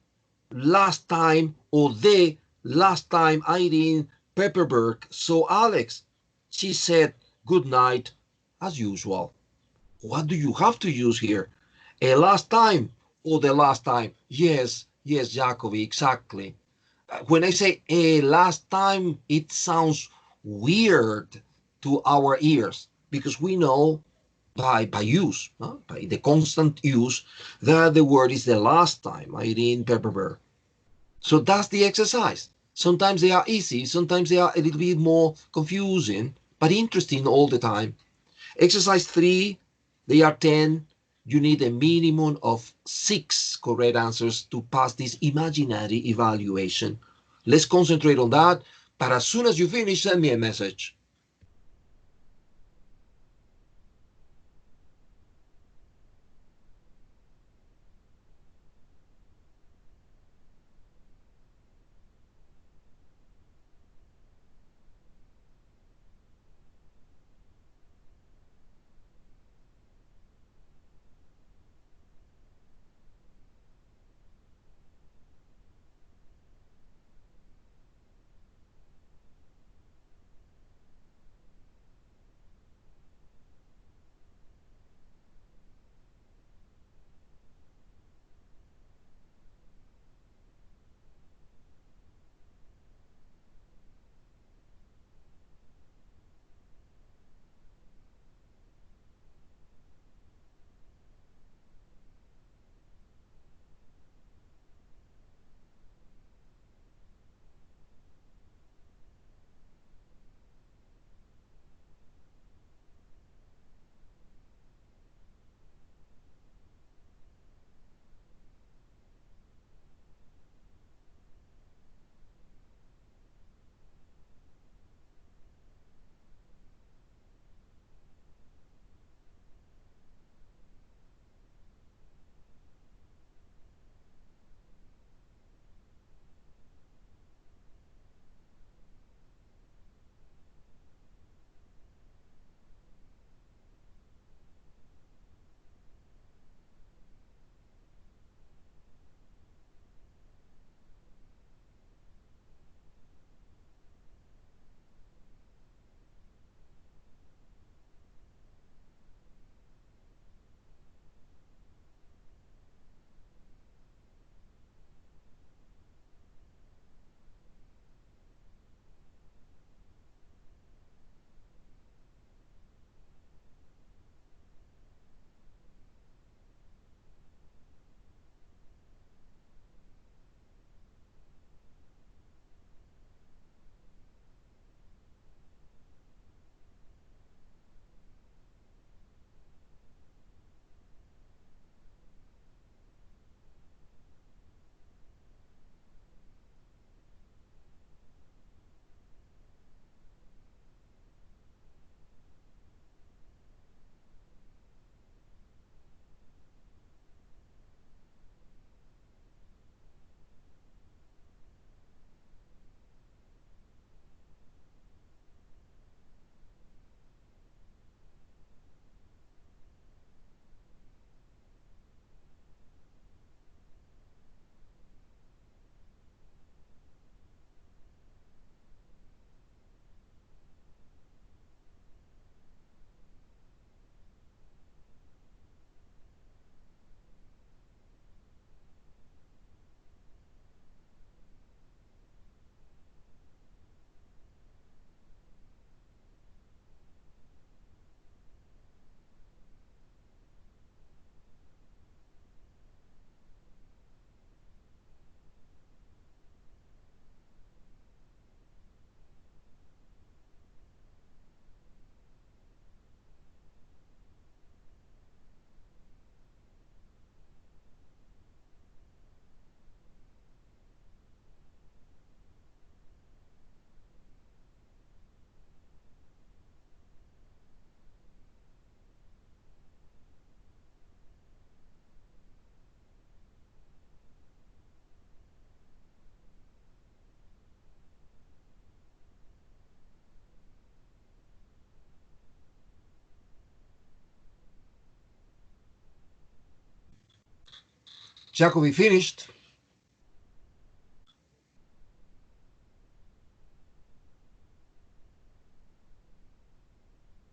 last time, or the last time Irene Pepperberg saw Alex, she said good night as usual. What do you have to use here? A last time or the last time? Yes, Jacobi, exactly. When I say a last time, it sounds weird to our ears, because we know by use, by the constant use, that the word is the last time, Irene Pepperberg. So that's the exercise. Sometimes they are easy, sometimes they are a little bit more confusing, but interesting all the time. Exercise 3, they are 10. You need a minimum of 6 correct answers to pass this imaginary evaluation. Let's concentrate on that. But as soon as you finish, send me a message. Jacobi finished.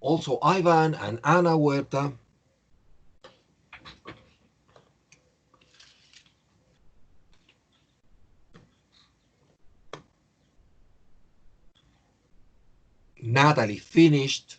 Also Ivan and Ana Huerta. Natalie finished.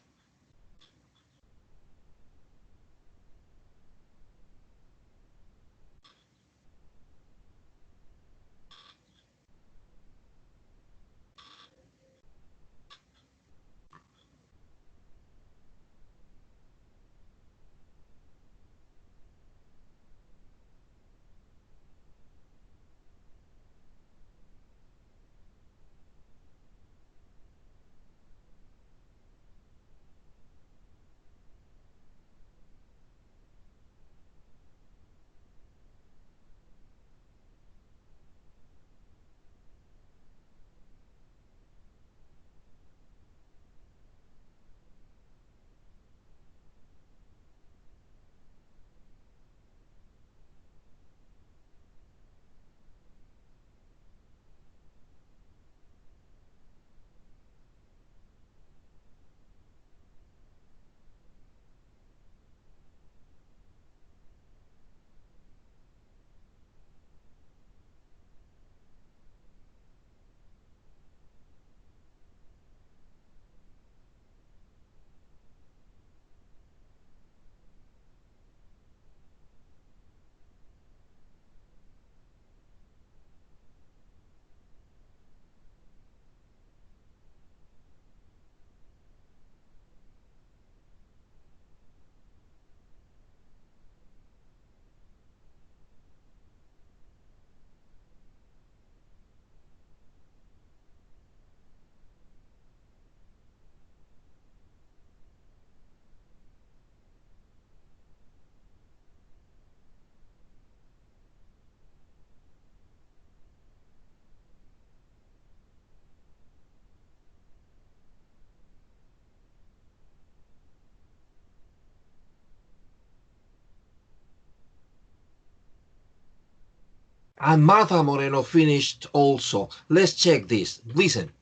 And Marta Moreno finished also. Let's check this. Listen.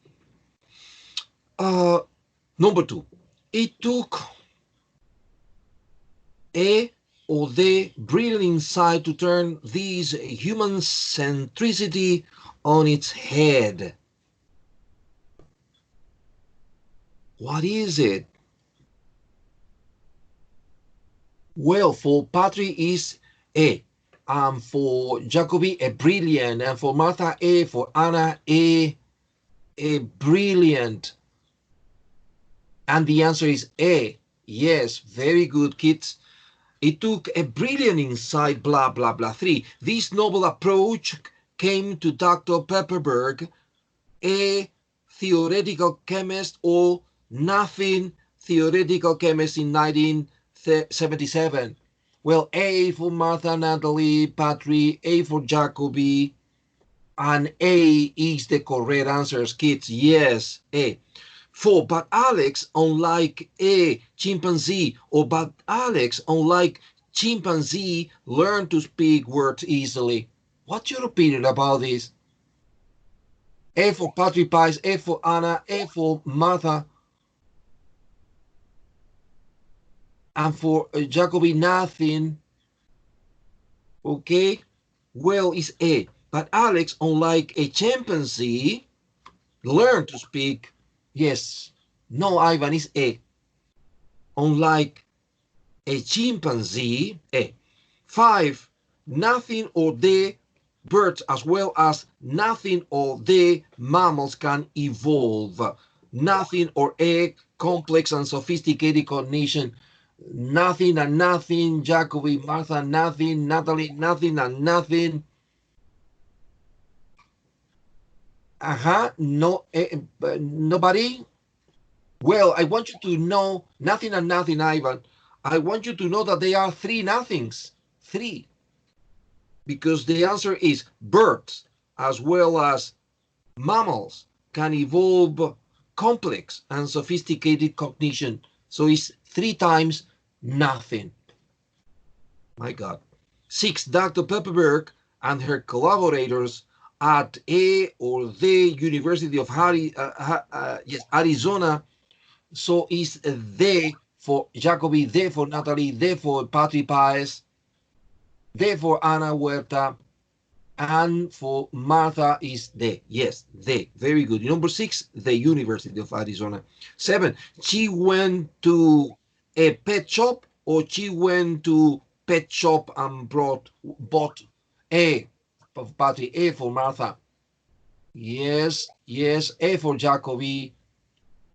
Number 2. It took a or the brilliant insight to turn this human centricity on its head. What is it? Well, for Patri is A, and for Jacobi a brilliant, and for Martha A, for Anna a brilliant. And the answer is A. Yes, very good, kids. It took a brilliant insight, blah, blah, blah. 3. This novel approach came to Dr. Pepperberg, a theoretical chemist or nothing theoretical chemist in 1977. Well, A for Martha, Natalie, Patri, A for Jacobi, and A is the correct answers, kids. Yes, A. 4. But Alex, unlike a chimpanzee, but Alex, unlike chimpanzee, learned to speak words easily. What's your opinion about this? A for Patrick Pies, A for Anna, A for Martha, and for Jacobi, nothing. Okay, well, it's A. But Alex, unlike a chimpanzee, learned to speak. Yes. No, Ivan, is A. Unlike a chimpanzee, A. 5. Nothing or the birds as well as nothing or the mammals can evolve. Nothing or a complex and sophisticated cognition. Nothing and nothing. Jacobi, Martha, nothing. Natalie, nothing and nothing. No, nobody. Well, I want you to know nothing and nothing, Ivan. I want you to know that they are 3 nothings. 3. Because the answer is birds as well as mammals can evolve complex and sophisticated cognition. So it's 3 times nothing. My God. 6. Dr. Pepperberg and her collaborators at a or the University of Arizona. So is the for Jacobi, the for Natalie, the for Patri Paez, the for Ana Huerta, and for Martha is the. Yes, the. Very good. Number 6, the University of Arizona. 7, she went to a pet shop, or she went to pet shop and bought a for Patri, a for Martha. Yes, yes, a for Jacobi,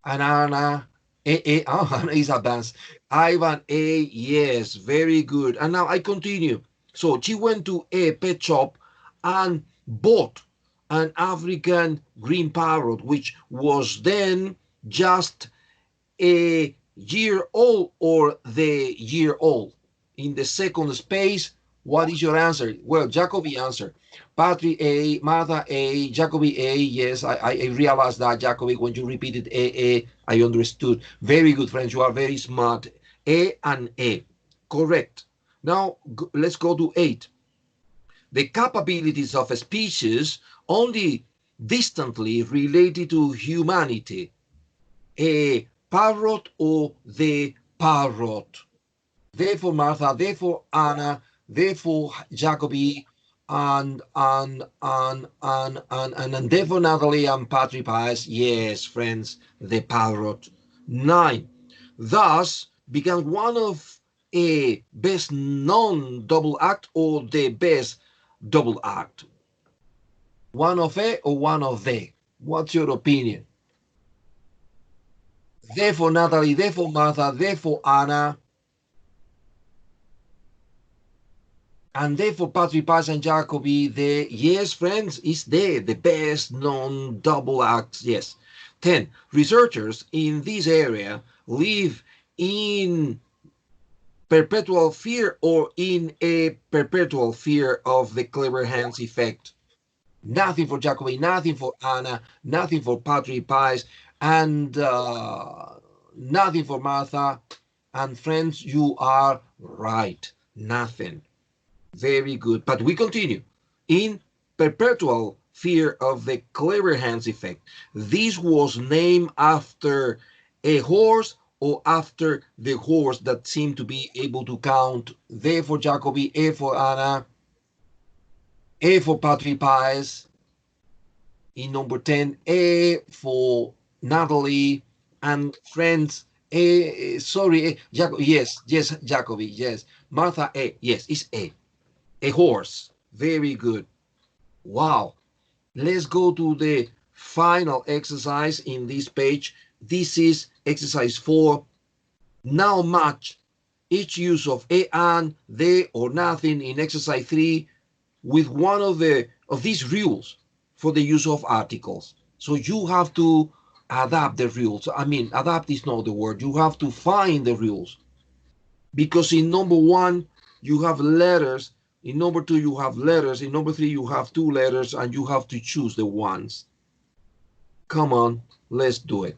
and Anna. Anna is advanced. Ivan, A, yes, very good. And now I continue. So she went to a pet shop and bought an African green parrot, which was then just a year old or the year old. In the second space, what is your answer? Well, Jacobi answer. Patri A, Martha A, Jacobi A. Yes, I realized that, Jacobi, when you repeated A, I understood. Very good, friends. You are very smart. A and A. Correct. Now, let's go to 8. The capabilities of a species only distantly related to humanity. A parrot or the parrot. Therefore, Martha, therefore, Anna, therefore, Jacobi, and therefore, Natalie and Patri Paez. Yes, friends, the parrot. 9. Thus began one of a best known double act, or the best double act. One of a or one of the. What's your opinion? Therefore, Natalie, therefore, Martha, therefore, Anna, and therefore Patri Paz and Jacobi, the yes, friends, is the best known double acts. Yes. 10. Researchers in this area live in perpetual fear, or in a perpetual fear of the clever hands effect. Nothing for Jacobi, nothing for Anna, nothing for Patri Paz, and nothing for Martha. And friends, you are right. Nothing. Very good. But we continue. In perpetual fear of the clever hands effect. This was named after a horse, or after the horse that seemed to be able to count. D for Jacobi, E for Anna, E for Patri Paez. In number 10, A for Natalie, and friends, yes, Jacobi, yes. Martha, A, yes, it's a horse. Very good. Wow. Let's go to the final exercise in this page. This is exercise 4. Now match each use of a, and, the, or nothing in exercise 3 with one of these rules for the use of articles. So you have to adapt the rules. I mean, adapt is not the word. You have to find the rules. Because in number 1, you have letters. In number 2, you have letters. In number 3, you have 2 letters, and you have to choose the ones. Come on, let's do it.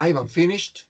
Ivan, finished?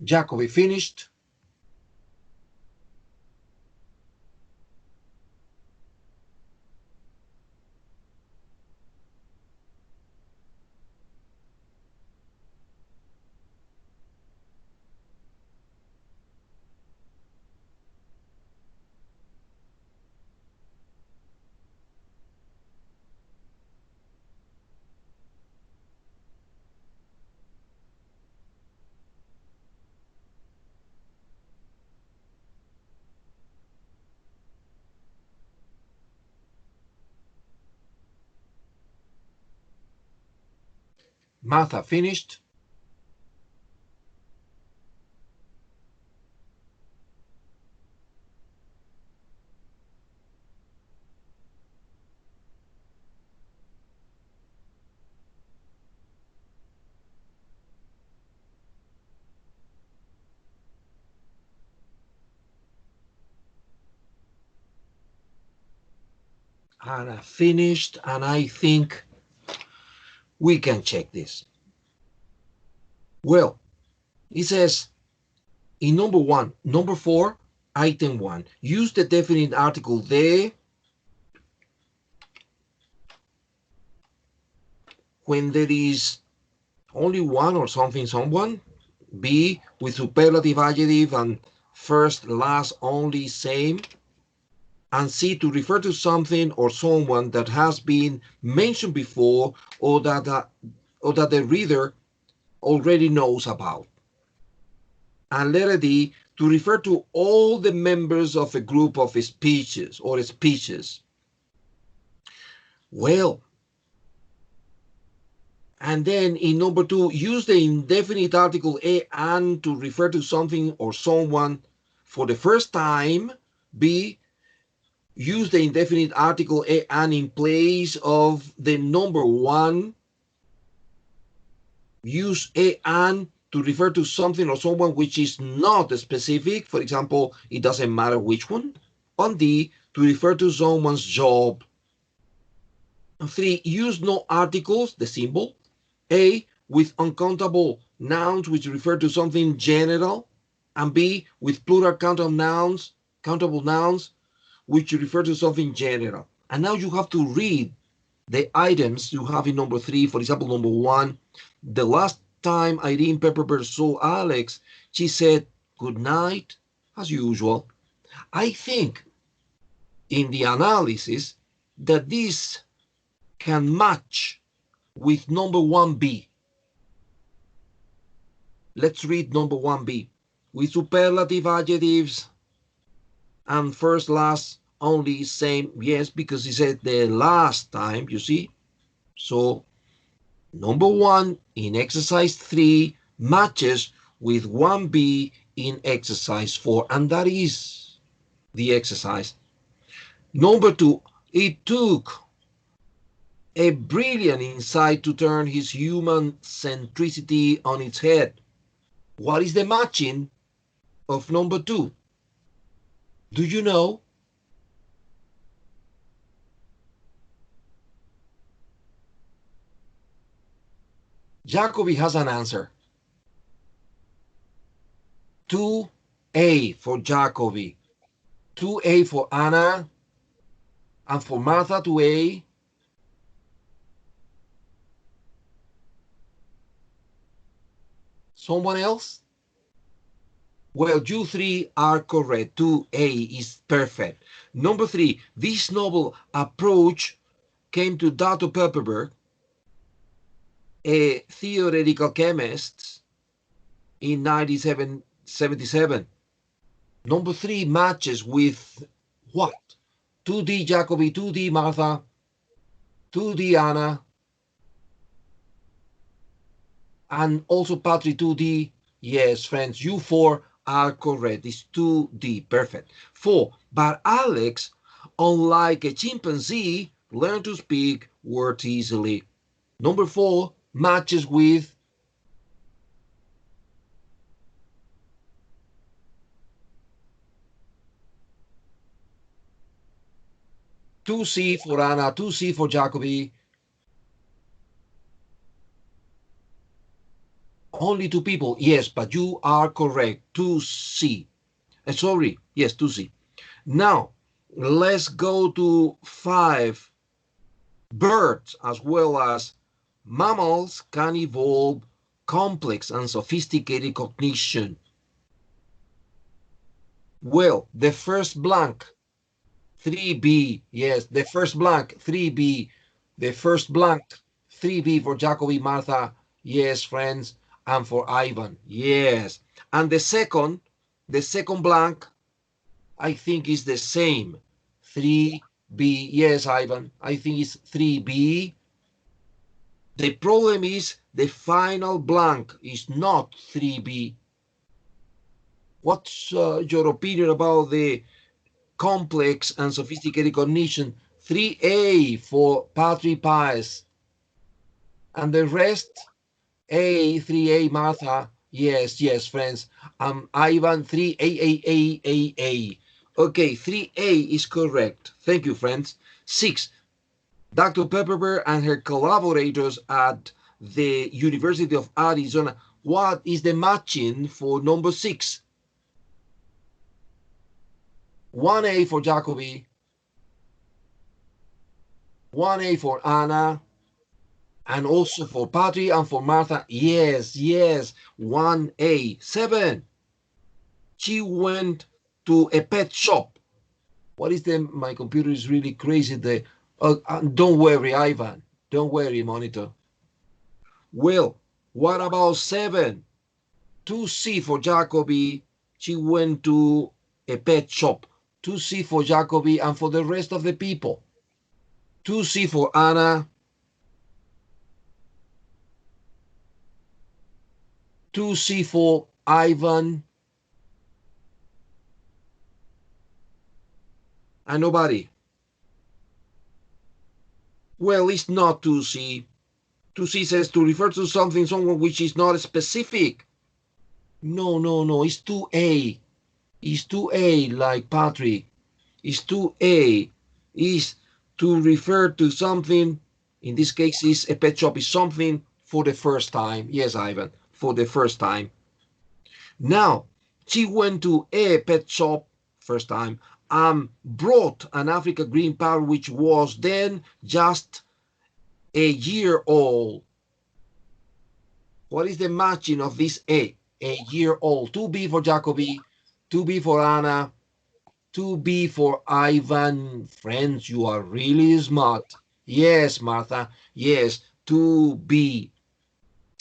Jacobi, finished? Martha, finished? Anna finished, and I think we can check this. Well, it says in number 4, item 1, use the definite article de when there is only one or something, someone. B, with superlative adjective and first, last, only, same. And C, to refer to something or someone that has been mentioned before or that the reader already knows about. And letter D, to refer to all the members of a group of speeches or speeches. Well, and then in number 2, use the indefinite article a and to refer to something or someone for the first time. B, use the indefinite article a and in place of the number 1. Use a and to refer to something or someone which is not specific. For example, it doesn't matter which one. On D, to refer to someone's job. 3, use no articles, the symbol. A, with uncountable nouns which refer to something general. And B, with plural countable nouns which refer to something general. And now you have to read the items you have in number 3. For example, number 1, the last time Irene Pepperberg saw Alex, she said good night, as usual. I think in the analysis that this can match with number 1B. Let's read number 1B. With superlative adjectives and first, last, only, same. Yes, because he said the last time, you see. So number 1 in exercise 3 matches with 1B in exercise 4, and that is the exercise. Number 2, it took a brilliant insight to turn his human centricity on its head. What is the matching of number 2? Do you know? Jacobi has an answer. 2A for Jacobi, 2A for Anna, and for Martha 2A. Someone else? Well, you 3 are correct. 2A is perfect. Number 3, this novel approach came to Dr. Pepperberg, a theoretical chemist, in 1977. Number 3 matches with what? 2D Jacobi, 2D Martha, 2D Anna, and also Patrick 2D. Yes, friends, you 4 are correct. It's 2D, perfect. 4, but Alex, unlike a chimpanzee, learned to speak words easily. Number 4 matches with two C for Anna, 2C for Jacobi. Only 2 people. Yes, but you are correct. 2C. Sorry. Yes, 2C. Now, let's go to 5. Birds, as well as mammals, can evolve complex and sophisticated cognition. Well, the first blank, 3B. Yes, the first blank, 3B. The first blank, 3B for Jacobi, Martha. Yes, friends. And for Ivan, yes. And the second blank, I think is the same. 3B, yes, Ivan, I think it's 3B. The problem is the final blank is not 3B. What's your opinion about the complex and sophisticated cognition? 3A for Patrick Paez. And the rest? A, 3A, Martha. Yes, yes, friends. Ivan, 3A. Okay, 3A is correct. Thank you, friends. 6. Dr. Pepperberg and her collaborators at the University of Arizona. What is the matching for number 6? 1A for Jacobi. 1A for Anna. And also for Patty and for Martha. Yes, yes. 1A. 7. She went to a pet shop. What is the... My computer is really crazy. Don't worry, Ivan. Don't worry, monitor. Well, what about 7? 2C for Jacobi. She went to a pet shop. 2C for Jacobi and for the rest of the people. 2C for Anna. 2C for Ivan. And nobody. Well, it's not 2C. 2C says to refer to something, someone which is not specific. No, it's 2A. It's 2A like Patrick. is 2A, is to refer to something, in this case is a pet shop, is something for the first time. Yes, Ivan, for the first time. Now, she went to a pet shop first time and brought an African green parrot which was then just a year old. What is the matching of this A year old? 2B for Jacoby, 2B for Anna, 2B for Ivan. Friends, you are really smart. Yes, Martha, yes, 2B.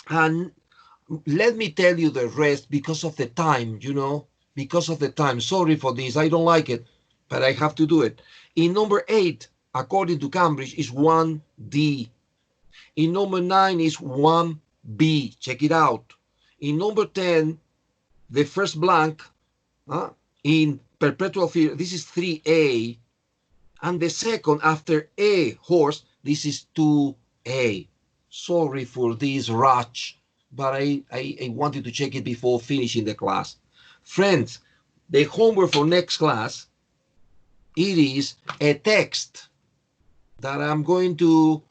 And let me tell you the rest because of the time, you know, because of the time. Sorry for this, I don't like it, but I have to do it. In number 8, according to Cambridge, is 1D. In number 9 is 1B. Check it out. In number 10, the first blank in perpetual theory, this is 3A. And the second after A, horse, this is 2A. Sorry for this rush, but I wanted to check it before finishing the class. Friends, the homework for next class, it is a text that I'm going to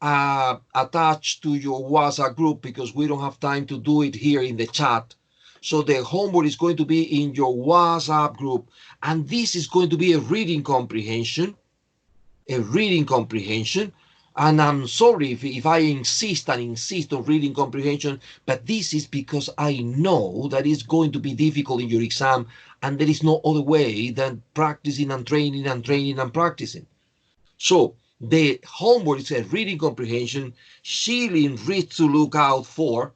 attach to your WhatsApp group because we don't have time to do it here in the chat. So the homework is going to be in your WhatsApp group. And this is going to be a reading comprehension. And I'm sorry if I insist on reading comprehension, but this is because I know that it's going to be difficult in your exam, and there is no other way than practicing and training and training and practicing. So the homework is a reading comprehension. Shilin reads to look out for,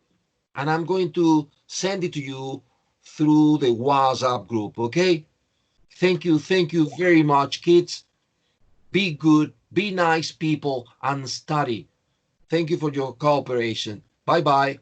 and I'm going to send it to you through the WhatsApp group, okay? Thank you very much, kids. Be good, be nice people, and study. Thank you for your cooperation. Bye-bye.